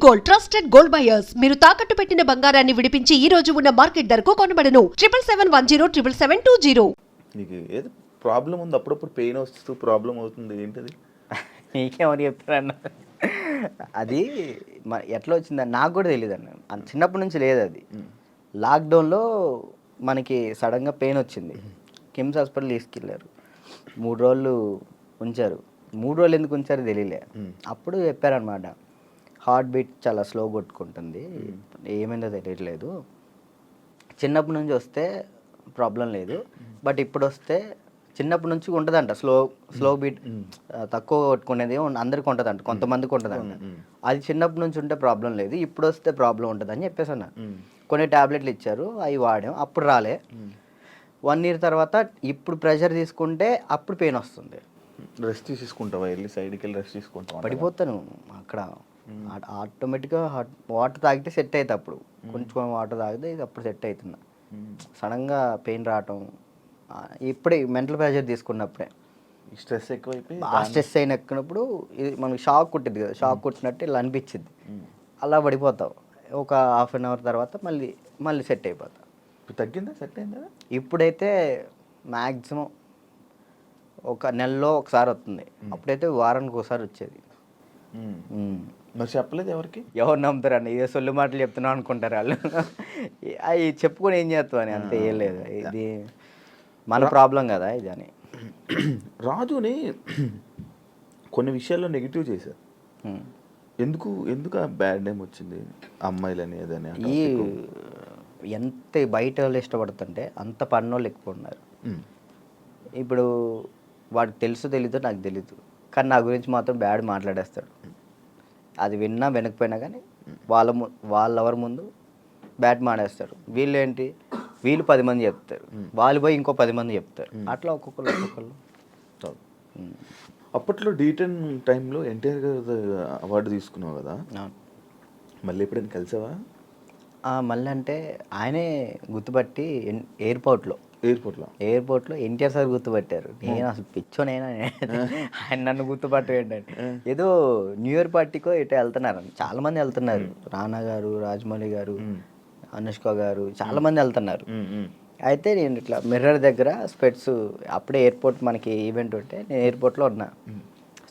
Gold trusted gold buyers మీరు తాకట్టు పెట్టిన బంగారాన్ని విడిపించి ఈ రోజు ఉన్న మార్కెట్ ధరకు కొనబడను. 7771077220. నీకు ఏదో ప్రాబ్లం ఉంది, అప్పుడప్పుడు పెయిన్ వస్తూ ప్రాబ్లం అవుతుంది, ఏంటది? నీకేమని చెప్తారన్న? అది ఎట్లా వచ్చిందని నాకు కూడా తెలియదు అన్న. చిన్నప్పటి నుంచి లేదు అది. లాక్డౌన్లో మనకి సడన్గా పెయిన్ వచ్చింది. కిమ్స్ హాస్పిటల్ తీసుకెళ్ళారు. 3 రోజులు ఉంచారు. 3 రోజులు ఎందుకు ఉంచారో తెలియలే. అప్పుడు చెప్పారనమాట, హార్ట్ బీట్ చాలా స్లో కొట్టుకుంటుంది, ఏమైందో తెలియట్లేదు, చిన్నప్పటి నుంచి వస్తే ప్రాబ్లం లేదు, బట్ ఇప్పుడు వస్తే చిన్నప్పటి నుంచి ఉంటుందంట స్లో బీట్, తక్కువ కొట్టుకునేది అందరికి ఉంటుందంట, కొంతమందికి ఉంటుందంట. అది చిన్నప్పటి నుంచి ఉంటే ప్రాబ్లం లేదు, ఇప్పుడు వస్తే ప్రాబ్లం ఉంటుంది అని చెప్పేసి అన్న. కొన్ని ట్యాబ్లెట్లు ఇచ్చారు, అవి వాడాం, అప్పుడు రాలే. 1 year తర్వాత ఇప్పుడు ప్రెషర్ తీసుకుంటే అప్పుడు పెయిన్ వస్తుంది. రెస్ట్ తీసుకుంటావా? వెళ్ళి సైడ్కి వెళ్ళి రెస్ట్ తీసుకుంటావా? పడిపోతాను అక్కడ. ఆటోమేటిక్గా వాటర్ తాగితే సెట్ అవుతుంది. అప్పుడు కొంచెం వాటర్ తాగితే ఇది అప్పుడు సెట్ అవుతున్నా. సడన్గా పెయిన్ రావటం ఇప్పుడే మెంటల్ ప్రెషర్ తీసుకున్నప్పుడే. స్ట్రెస్ ఎక్కువైపోయి స్ట్రెస్ అయిన ఎక్కినప్పుడు ఇది మనకి షాక్ కొట్టింది కదా, షాక్ కొట్టినట్టు ఇలా అనిపించింది. అలా పడిపోతావు. ఒక 1/2 hour తర్వాత మళ్ళీ సెట్ అయిపోతావు. తగ్గిందా? సెట్ అయిందా? ఇప్పుడైతే మ్యాక్సిమం ఒక నెలలో ఒకసారి వస్తుంది. అప్పుడైతే వారానికి ఒకసారి వచ్చేది. మరి చెప్పలేదు ఎవరికి? ఎవరు నమ్ముతారండి? ఇదే సొల్లు మాటలు చెప్తున్నావు అనుకుంటారు వాళ్ళు. అవి చెప్పుకొని ఏం చేస్తావు అని, అంతే. ఏం లేదు, ఇది మన ప్రాబ్లం కదా ఇది అని. రాజుని కొన్ని విషయాల్లో నెగిటివ్ చేశారు. ఎందుకు ఆ బ్యాడ్ నేమ్ వచ్చింది అమ్మాయిలని ఏదని? ఈ ఎంత బయట వాళ్ళు ఇష్టపడుతుంటే అంత పన్నోళ్ళు ఎక్కువ ఉన్నారు. ఇప్పుడు వాడికి తెలీదో నాకు తెలీదు, కానీ నా గురించి మాత్రం బ్యాడ్ మాట్లాడేస్తాడు. అది విన్నా వినకపోయినా కానీ వాళ్ళెవరి ముందు బ్యాట్ మాడేస్తారు. వీళ్ళు 10 మంది చెప్తారు, వాళ్ళు పోయి ఇంకో 10 మంది చెప్తారు. అట్లా ఒక్కొక్కరు. అప్పట్లో D10 టైంలో ఎన్టీఆర్ గారు అవార్డు తీసుకున్నావు కదా, మళ్ళీ ఎప్పుడైనా కలిసావా? మళ్ళీ అంటే ఆయనే గుర్తుపట్టి ఎయిర్పోర్ట్లో ఎన్టీఆర్ సార్ గుర్తుపట్టారు. నేను అసలు పిచ్చోనైనా ఆయన నన్ను గుర్తుపట్టు ఏంటంటే, ఏదో న్యూ ఇయర్ పార్టీకో ఇటు వెళ్తున్నారు, చాలా మంది వెళ్తున్నారు. రానా గారు, రాజమౌళి గారు, అనుష్క గారు, చాలా మంది వెళ్తున్నారు. అయితే నేను ఇట్లా మిర్రర్ దగ్గర స్పెట్స్, అప్పుడే ఎయిర్పోర్ట్ మనకి ఈవెంట్ ఉంటే నేను ఎయిర్పోర్ట్లో ఉన్నా,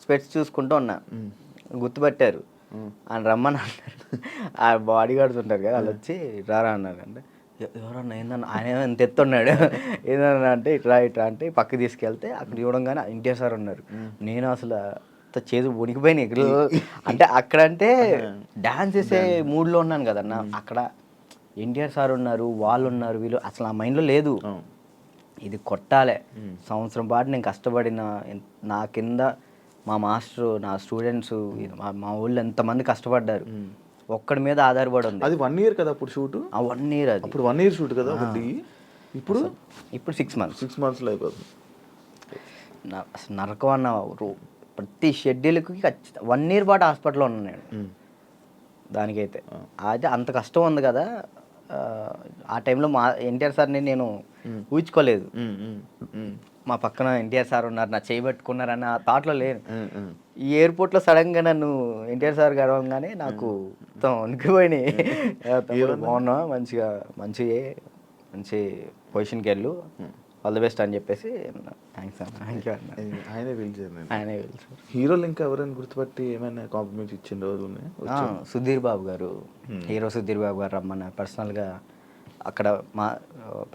స్పెట్స్ చూసుకుంటూ ఉన్నా. గుర్తుపట్టారు, ఆయన రమ్మని అన్నారు. ఆ బాడీ గార్డ్స్ ఉంటారు కదా, వాళ్ళు వచ్చి రారా అన్నారు. అంటే ఎవరన్నా ఏందన్నా, ఆయన ఎంత ఎత్తున్నాడు, ఏదన్నా అంటే ఇట్లా అంటే పక్కకి తీసుకెళ్తే అక్కడ చూడంగానే ఎన్టీఆర్ సార్ ఉన్నారు. నేను అసలు చేదు వణికిపోయినాయి. అంటే అక్కడ అంటే డ్యాన్స్ చేసే మూడ్లో ఉన్నాను కదన్నా, అక్కడ ఎన్టీఆర్ సార్ ఉన్నారు, వాళ్ళు ఉన్నారు, వీళ్ళు అసలు ఆ మైండ్లో లేదు. ఇది కొట్టాలి, సంవత్సరం పాటు నేను కష్టపడిన, నా కింద మా మాస్టరు, నా స్టూడెంట్స్, మా ఊళ్ళో ఎంతమంది కష్టపడ్డారు, ఒక్కడి మీద ఆధారపడి ఉంది. అది 1 year కదా అప్పుడు షూట్? 1 year. అది అప్పుడు 1 year షూట్ కదా ఒకటి. ఇప్పుడు 6 months. 6 monthsలో అయిపోతుంది. నరకం అన్న. ప్రతి షెడ్యూల్కి 1 year పాటు హాస్పిటల్లో ఉన్నాను నేను. దానికైతే అయితే అంత కష్టం ఉంది కదా. ఆ టైంలో మా ఎన్టీఆర్ సార్ని నేను ఊహించుకోలేదు. మా పక్కన ఎన్టీఆర్ సార్ ఉన్నారు, నా చేయబెట్టుకున్నారన్న థాట్లో లేను. ఈ ఎయిర్పోర్ట్లో సడన్గా నన్ను ఎన్టీఆర్ సార్ గడవగానే నాకు వణికిపోయినాయి. బాగున్నా, మంచి పొజిషన్కి వెళ్ళు, ఆల్ ది బెస్ట్ అని చెప్పేసి థ్యాంక్స్ అన్న. థ్యాంక్ యూ అన్న. ఆయనే పిలిచారు. హీరోలు ఇంకా ఎవరైనా గుర్తుపట్టి ఏమైనా కాంప్లిమెంట్స్ ఇచ్చిన రోజులు ఉన్నాయి? సుధీర్ బాబు గారు, హీరో సుధీర్ బాబు గారు రమ్మన్న, పర్సనల్గా అక్కడ మా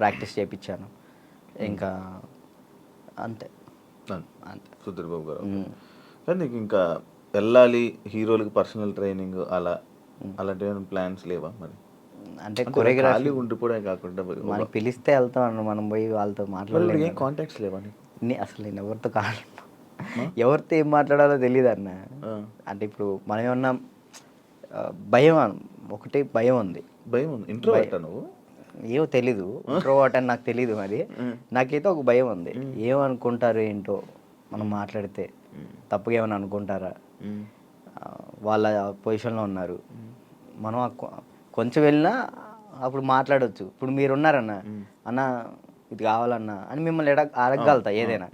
ప్రాక్టీస్ చేయించాను. ఇంకా అంతే. సుధీర్ బాబు గారు. కానీ నీకు ఇంకా వెళ్ళాలి హీరోలకి పర్సనల్ ట్రైనింగ్ అలాంటి ప్లాన్స్ లేవా మరి? అంటే కొరియోగ్రఫీ ఉండిపోవడం కాకుండా మనకి పిలిస్తే వెళ్తాం అన్న, మనం పోయి వాళ్ళతో మాట్లాడలేదు. ఏం కాంటాక్ట్స్ లేవా? అసలు నేను ఎవరితో ఎవరితో ఏం మాట్లాడాలో తెలియదు అన్న. అంటే ఇప్పుడు మనం ఏమన్నా భయం ఉంది. ఇంట్రోవర్ట్ నువ్వు? ఏమో తెలీదు, ఇంట్రోవర్ట్ అని నాకు తెలీదు. మరి నాకైతే ఒక భయం ఉంది, ఏమనుకుంటారు ఏంటో, మనం మాట్లాడితే తప్పుగా ఏమైనా అనుకుంటారా, వాళ్ళ పొజిషన్లో ఉన్నారు, మనం కొంచెం వెళ్ళినా అప్పుడు మాట్లాడవచ్చు. ఇప్పుడు మీరున్నారన్న, అన్న ఇది కావాలన్నా అని మిమ్మల్ని అడగగలుగుతా ఏదైనా.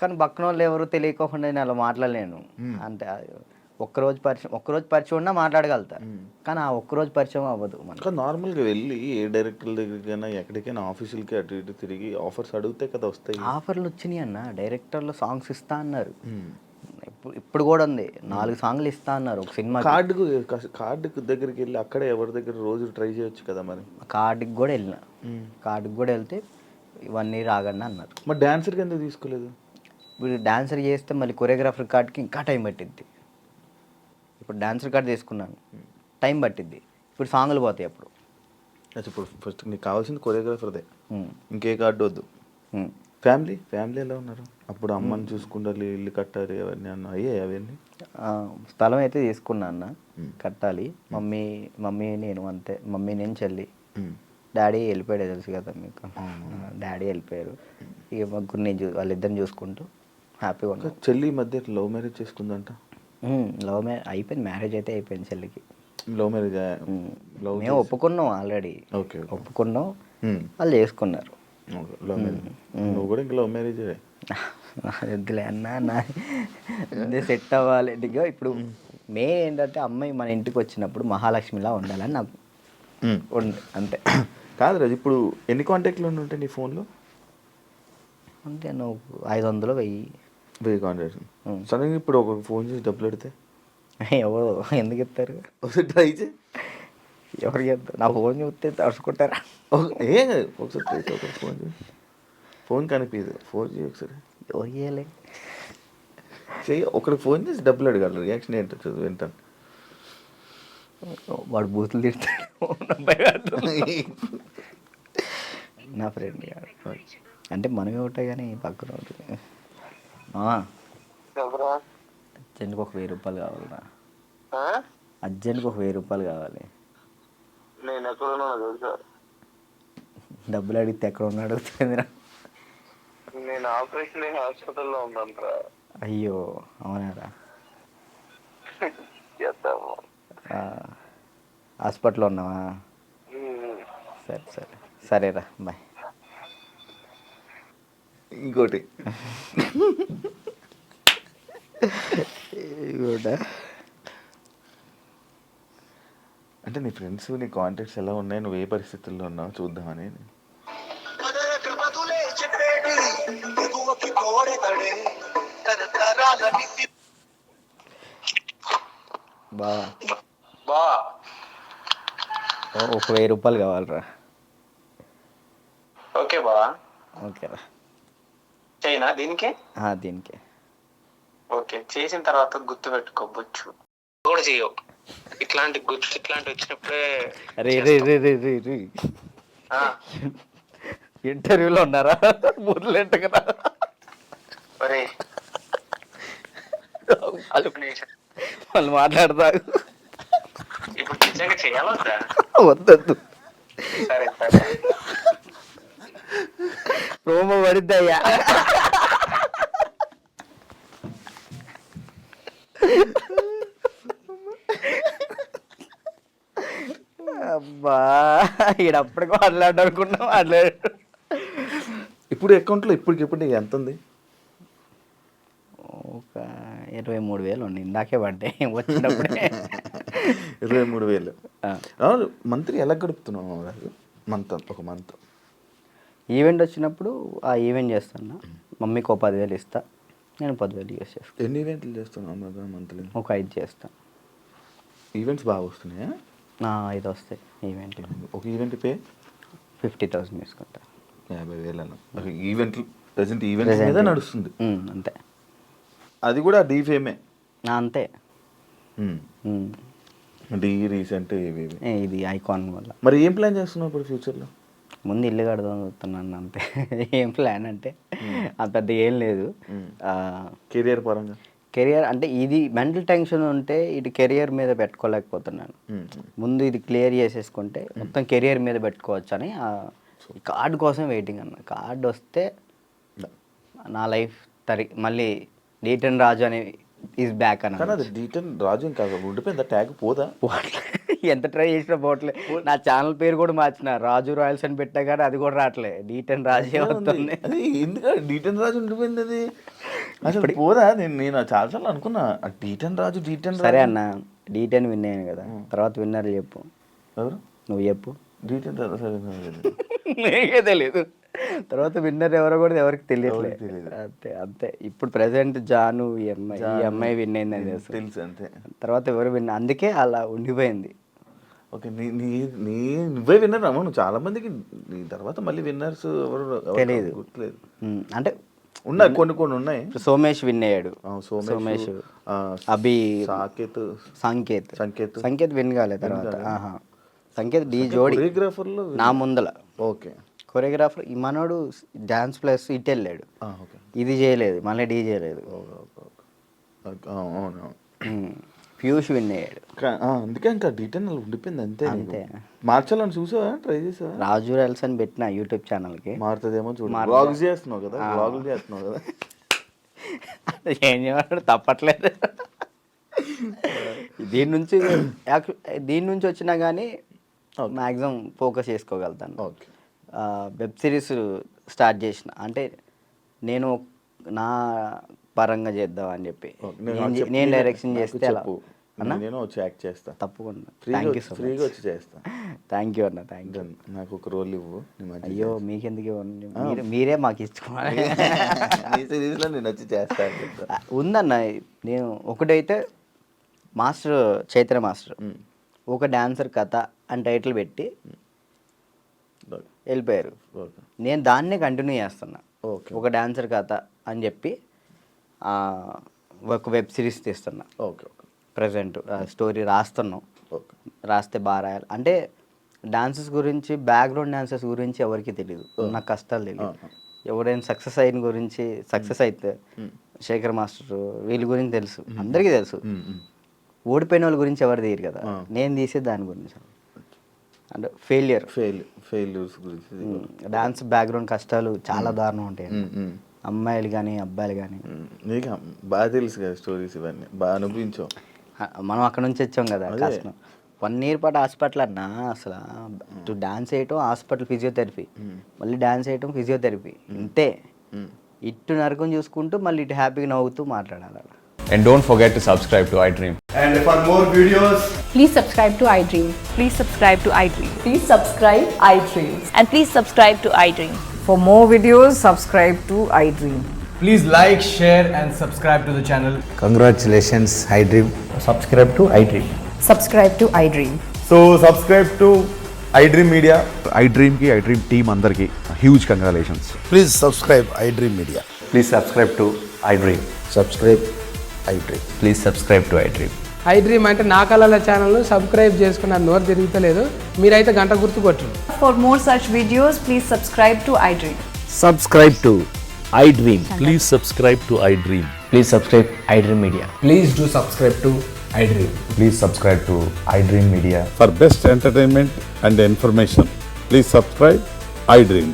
కానీ పక్కన వాళ్ళు ఎవరు తెలియకోకుండా నేను అలా మాట్లాడలేను. అంటే ఒక్కరోజు పరిచయం ఉన్నా మాట్లాడగలుగుతారు, కానీ ఆ ఒక్కరోజు పరిచయం అవ్వదు మనకి. ఇంకా నార్మల్గా వెళ్ళి ఏ డైరెక్టర్ల దగ్గరికైనా ఎక్కడికైనా ఆఫీసులకి అటు ఇటు తిరిగి ఆఫర్స్ అడిగితే కదా వస్తాయి. ఆఫర్లు వచ్చినాయి అన్న, డైరెక్టర్లు సాంగ్స్ ఇస్తా అన్నారు. ఇప్పుడు కూడా ఉంది, 4 సాంగ్లు ఇస్తా అన్నారు ఒక సినిమా. కార్డుకు దగ్గరికి వెళ్ళి అక్కడే ఎవరి దగ్గర రోజు ట్రై చేయొచ్చు కదా మరి. కార్డుకి కూడా వెళ్ళిన, కార్డుకి కూడా వెళ్తే 1 year ఆగండి అన్నారు. మరి డాన్సర్కి ఎందుకు తీసుకోలేదు? ఇప్పుడు డాన్సర్ చేస్తే మళ్ళీ కొరియోగ్రాఫర్ కార్డ్కి ఇంకా టైం పట్టిద్ది. ఇప్పుడు డాన్సర్ కార్డ్ తీసుకున్నాను, టైం పట్టిద్ది. ఇప్పుడు సాంగ్లు పోతాయి అప్పుడు. ఇప్పుడు ఫస్ట్ నీకు కావాల్సింది కొరియోగ్రాఫర్దే, ఇంకే కార్డు వద్దు. ఫ్యామిలీ ఎలా ఉన్నారు? అప్పుడు అమ్మని చూసుకుండాలి, ఇల్లు కట్టాలి, అవన్నీ అన్న అయ్యాయి అవన్నీ. స్థలం అయితే తీసుకున్నా అన్న, కట్టాలి. మమ్మీ నేను అంతే, మమ్మీ నేను చెల్లి. డాడీ వెళ్ళిపోయాడు తెలుసు కదా మీకు, డాడీ వెళ్ళిపోయారు. ఇక ముగ్గురు వాళ్ళిద్దరిని చూసుకుంటూ హ్యాపీగా ఉన్నా. చెల్లి మధ్య లవ్ మ్యారేజ్ చేసుకుందంట. లవ్ మ్యారేజ్ అయిపోయింది, మ్యారేజ్ అయితే అయిపోయింది చెల్లికి. లవ్ మ్యారేజ్ మేము ఒప్పుకున్నాం ఆల్రెడీ, ఓకే ఒప్పుకున్నాం, వాళ్ళు చేసుకున్నారు. Love marriage. నువ్వు కూడా ఇంకా లవ్ మ్యారేజ్ వద్దులే అన్న, సెట్ అవ్వాలి. ఇప్పుడు మెయిన్ ఏంటంటే అమ్మాయి మన ఇంటికి వచ్చినప్పుడు మహాలక్ష్మిలా ఉండాలని నాకు ఉంది అంతే. కాదు రాజు, ఇప్పుడు ఎన్ని కాంటాక్ట్లు ఉంటాయి నీ ఫోన్లో? అంటే నువ్వు 500 1000 కాంటాక్ట్స్. సడన్గా ఇప్పుడు ఒక ఫోన్ చేసి డబ్బులు పెడితే ఎవరు ఎందుకు ఇస్తారు? ఒకసారి ట్రై చేయి. ఎవరికి ఇస్తారు? నా ఫోన్ చూస్తే తడుచుకుంటారా? ఏం కాదు, ఒకసారి ట్రై చేయి. ఒకసారి ఫోన్ చేయి, ఫోన్ కనిపించదు, ఫోన్ చేయి ఒకసారి. ఎవరిలే చెయ్యి, ఒకరికి ఫోన్ చేసి డబ్బులు అడగాలి, రియాక్షన్ ఏంటో చదువు వింటాను. వాడు బూతులు తిడతాడు నా ఫ్రెండ్ గారు. అంటే మనమే ఉంటాయి కానీ పక్కన ఉంటుంది. అర్జెంట్కి ఒక 1000 రూపాయలు కావాలరా, అర్జెంట్కి ఒక 1000 రూపాయలు కావాలి. డబ్బులు అడిగితే ఎక్కడ ఉన్నాడు అడుగుతుందిరా. నేను ఆపరేషన్ హాస్పిటల్లో ఉన్నాను. అయ్యో అవునారా? హాస్పిటల్లో ఉన్నావా? సరేరా బాయ్. ఇంకోటి అంటే నీ ఫ్రెండ్స్, నీ కాంటాక్ట్స్ ఎలా ఉన్నాయి, నువ్వు ఏ పరిస్థితుల్లో ఉన్నావు చూద్దామని. ఒక 1000 రూపాయలు కావాలరా. ఓకే బా, ఓకేరా. చైనా దీనికి? దీనికే. ఓకే, చేసిన తర్వాత గుర్తు పెట్టుకోవచ్చు కూడా చేయవు. ఇట్లాంటి వచ్చినప్పుడే ఇంటర్వ్యూలో ఉన్నారా? బుర్రెంట కదా వాళ్ళు మాట్లాడతారు. ఇప్పుడు నిజంగా చేయాలొద్దా? వద్దొద్దు, సరే సరే, ప్రోమో పడిద్దయ్యా. అబ్బా ఈడప్పటికి మాట్లాడనుకున్నా మాట్లాడాడు. ఇప్పుడు అకౌంట్లో ఇప్పటికిప్పుడు నీకు ఎంత ఉంది? ఒక 23,000 ఉంది, ఇందాకే పడ్డాయి వచ్చినప్పుడే. 23,000. మంత్లీ ఎలా గడుపుతున్నావు? ఒక మంత్ ఈవెంట్ వచ్చినప్పుడు ఆ ఈవెంట్ చేస్తాను, మమ్మీకి ఒక 10,000 ఇస్తా, నేను 10,000 యూస్ చేస్తాను. ఎన్ని ఈవెంట్లు చేస్తున్నావు మంత్లీ? ఒక 5 చేస్తాను. ఈవెంట్స్ బాగా వస్తున్నాయా? 5 వస్తాయి ఈవెంట్లు. ఒక ఈవెంట్ పే 50,000 తీసుకుంటా. 50,000 ఈవెంట్లు ప్రజెంట్ ఈవెంట్స్ మీద నడుస్తుంది అంతే. అది కూడా డీఫేమే అంతే. డీ రీసెంట్ ఇది ఐకాన్ వల్ల. మరి ఏం ప్లాన్ చేస్తున్నావు ఇప్పుడు ఫ్యూచర్లో? ముందు ఇల్లు కడదాం చూస్తున్నాను అంతే. ఏం ప్లాన్ అంటే అంత పెద్ద ఏం లేదు. కెరియర్ పరంగా అంటే ఇది మెంటల్ టెన్షన్ ఉంటే ఇటు కెరియర్ మీద పెట్టుకోలేకపోతున్నాను. ముందు ఇది క్లియర్ చేసేసుకుంటే మొత్తం కెరియర్ మీద పెట్టుకోవచ్చు అని కార్డు కోసం వెయిటింగ్ అన్న. కార్డు వస్తే నా లైఫ్ మళ్ళీ డీటెన్ రాజు అని ఈజ్ బ్యాక్ అన్న. కానీ అది డీటెన్ రాజు ఇంకా ఉండిపోయింది, ట్యాగ్ పోదా? ఎంత ట్రై చేసినా పోవట్లే. నా ఛానల్ పేరు కూడా మార్చిన, రాజు రాయల్స్ అని పెట్టా కానీ అది కూడా రావట్లే, డీటెన్ రాజే వస్తుంది. ఎందుకంటే డీటెన్ రాజు ఉండిపోయింది. అది అసలు పోదా నేను చాలాసార్లు అనుకున్నా D10 రాజు సరే అన్న D10 విన్ అయ్యాను కదా, తర్వాత విన్నర్ చెప్పు. ఎవరు? నువ్వు చెప్పు. D10 రాజు సరే నీకే తెలియదు. తర్వాత విన్నర్ ఎవరో కూడా ఎవరికి తెలియట్లేదు. అంతే అంతే. ఇప్పుడు ప్రెసెంట్ జాను ఈ అమ్మాయి విన్ అయిందని తెలుసు అంతే. తర్వాత ఎవరు విన్, అందుకే అలా ఉండిపోయింది. ఓకే, నువ్వే విన్నర్ అమ్మా. నువ్వు చాలా మందికి నీ తర్వాత మళ్ళీ విన్నర్స్ ఎవరు తెలియదు, గుర్తులేదు. అంటే ఉన్నాయి, కొన్ని ఉన్నాయి. సోమేష్ విన్ అయ్యాడు. సోమేష్, అభి, సంకేత్ విన్ కాలేదు. తర్వాత సంకేత్ డి జోడి కొరియోగ్రాఫర్లో నా ముందల. ఓకే, కొరియోగ్రాఫర్ ఈ మనోడు డాన్స్ ప్లస్ ఇటు వెళ్ళాడు, ఇది చేయలేదు, మళ్ళీ డీ చేయలేదు. పీయూష్ విన్ అయ్యాడు. అందుకే ఇంకా D10 ఉండిపోయింది అంతే. మార్చాలని చూసావా, ట్రై చేసావా? రాజు రెల్స్ అని పెట్టిన యూట్యూబ్ ఛానల్కి. మారుతుందేమో చూడు. వ్లాగ్స్ చేస్తున్నావు కదా, వ్లాగులు చేస్తున్నావు కదా. ఏం చేయమంటాడు, తప్పట్లేదు. దీని నుంచి వచ్చినా కానీ మ్యాక్సిమం ఫోకస్ చేసుకోగలుగుతాను. ఓకే, వెబ్ సిరీస్ స్టార్ట్ చేసిన, అంటే నేను నా పరంగా చేద్దాం అని చెప్పి నేను డైరెక్షన్ చేస్తే ఎలా నేను వచ్చి యాక్ట్ చేస్తా తప్పకుండా. ఫ్రీగా వచ్చి చేస్తా. థ్యాంక్ యూ అన్న, థ్యాంక్ యూ. నాకు ఒక రోల్ ఇవ్వు. అయ్యో మీకెందుకు ఇవ్వండి, మీరే మాకు ఇచ్చుకోవాలి. సిరీస్లో నేను వచ్చి చేస్తా. ఉందన్న, నేను ఒకటైతే మాస్టర్ చైత్ర మాస్టర్ ఒక డాన్సర్ కథ అని టైటిల్ పెట్టి వెళ్ళిపోయారు. నేను దాన్నే కంటిన్యూ చేస్తున్నా. ఒక డాన్సర్ కథ అని చెప్పి ఒక వెబ్ సిరీస్ తీస్తున్నా. ఓకే, ప్రజెంట్ స్టోరీ రాస్తున్నాం. రాస్తే బాగా రాయాలి. అంటే డాన్సెస్ గురించి, బ్యాక్గ్రౌండ్ డాన్సెస్ గురించి ఎవరికి తెలియదు, నాకు కష్టాలు తెలియదు. ఎవరైనా సక్సెస్ అయిన గురించి, సక్సెస్ అయితే శేఖర్ మాస్టర్ వీళ్ళ గురించి తెలుసు, అందరికీ తెలుసు. ఓడిపోయిన వాళ్ళ గురించి ఎవరు తీయరు కదా, నేను తీసే దాని గురించి. అంటే ఫెయిల్యూర్స్ గురించి. డాన్స్ బ్యాక్గ్రౌండ్ కష్టాలు చాలా దారుణం ఉంటాయి, అమ్మాయిలు కానీ అబ్బాయిలు కానీ. నీకు బాగా తెలుసు కదా స్టోరీస్, ఇవన్నీ బాగా అనుభవించావు. మనం అక్కడ నుంచి వచ్చాం కదా, కష్టం. 1 year పాటు హాస్పిటల్ అన్నా, అసలు డాన్స్ వేయటం హాస్పిటల్, ఫిజియోథెరపీ, మళ్ళీ డాన్స్ వేయటం ఫిజియోథెరపీ, ఇంతే. ఇటు నరకం చూసుకుంటూ మళ్ళీ ఇటు హ్యాపీగా నవ్వుతూ మాట్లాడాలి. And don't forget to subscribe to iDream. And for more videos, please subscribe to iDream. Please subscribe to iDream. Please subscribe iDream. And please subscribe to iDream. For more videos, subscribe to iDream. please like, share and subscribe to the channel. Congratulations, iDream. Subscribe to iDream. Subscribe to iDream. So subscribe to iDream Media. iDream team andarki huge congratulations. Please subscribe iDream Media. Please subscribe to iDream. Subscribe iDream. Please subscribe to iDream. iDream అంటే నా కళల ఛానల్ను subscribe చేసుకున్న నోరు తిరుగుతలేదు, మీరైతే గంట గుర్తు కొట్టండి. For more such videos, please subscribe to iDream. Subscribe to iDream. Please subscribe to iDream. Please subscribe iDream Media. Please do subscribe to iDream. Please subscribe to iDream Media. For best entertainment and information, please subscribe iDream.